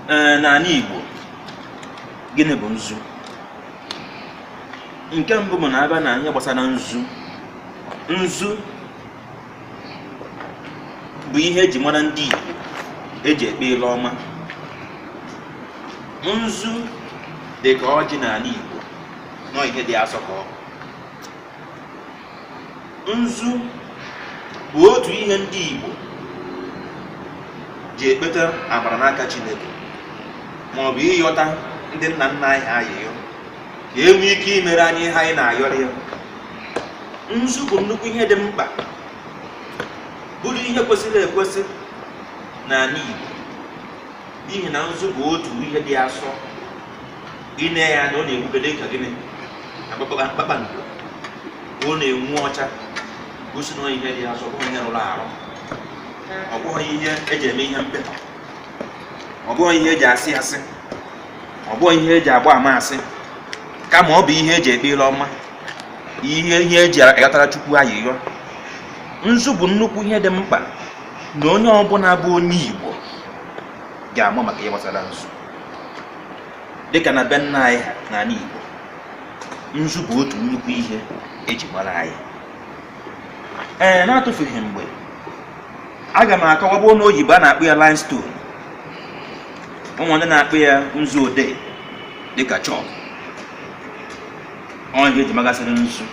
N'ala Igbo, gịnị bụ nzu? Nke mbụ bụ na abịa na ihe gbasara nzu. Nzu bụ ihe eji mara ndị Igbo eji ekpe ile ọma. Nzu dị ka ọjị n'ala Igbo, nọ ihe dị asọ ka ọ. Nzu bụ otu ihe ndị Igbo ji ekpeta amara n'aka Chineke, ma ọ bụ ịyọta ndị nna nna anyị ayịyọ ka e nwee ike imere anyị ihe anyị na-ayọrọ ya. Nzu bụ nnukwu ihe dị mkpa, bụrụ ihe kwesịrị ekwesị n'ala Igbo, n'ihi na nzu bụ otu ihe dị asọ. Ine ya na ọ na-egwugide ka gịnị kpakpando, ọ na-enwu ọcha, gosi na ihe dị asọ, ọ bụghị ihe rụrụ arụ, ọ bụghị ihe eji eme ihe mpịa, ọ bụghị ihe eji asị asị, ọ bụghị ihe eji agba ama asị, kama ọ bụ ihe eji ekpe ile ọma, ihe eji ayọtara Chukwu ayịyọ. Nzu bụ nnukwu ihe dị mkpa na onye ọbụla bụ onye Igbo ga-ama maka ihe gbasara nzu. Dịka na be nna anyị n'ala Igbo, nzu bụ otu nnukwu ihe eji mara anyị. Na-atụfughị mgbe, aga m akọwa bụ n'oyibo a na-akpụ ya limestone, ụmụ ndị na-akpụ ya nzu odee dịka chalk. Onye eji magasịrị nzu.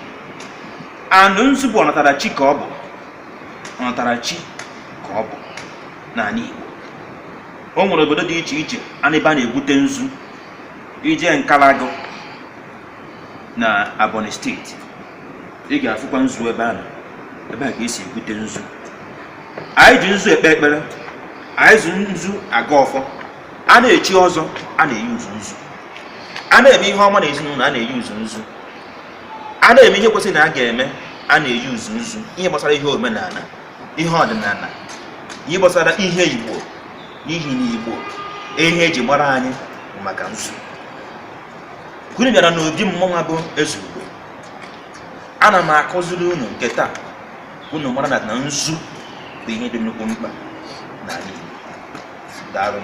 And nzu bụ ọnatarachi ka ọ bụ, ọnatarachi ka ọ bụ n'ala Igbo. O nwere obodo dị iche iche ebe a na-egwute nzu. Ije Nkalago na Ebonyi steeti, ị ga-afụkwa nzu ebe a ka esi egwute nzu. Anyị ji nzu ekpe ekpere, anyị ji nzu aga ọfọ, a na-echi ọzọ, a na-eyi uzu nzu, a na-eme ihe ọma na ezinụlọ, a na-eyi uzu nzu, a na-eme ihe kwesịrị na a ga-eme, a na-eyi uzu nzu. Ihe gbasara ihe omenala, ihe ọdịnala, ihe gbasara ihe Igbo, n'ihi na Igbo ihe eji mara anyị bụ maka nzu. Unu bịara n'obi mmọnwa bụ Ezugbo, ana m akụziri unu nke taa, unu mara na nzu bụ ihe dị nnukwu mkpa n'ala Igbo. Daalụ.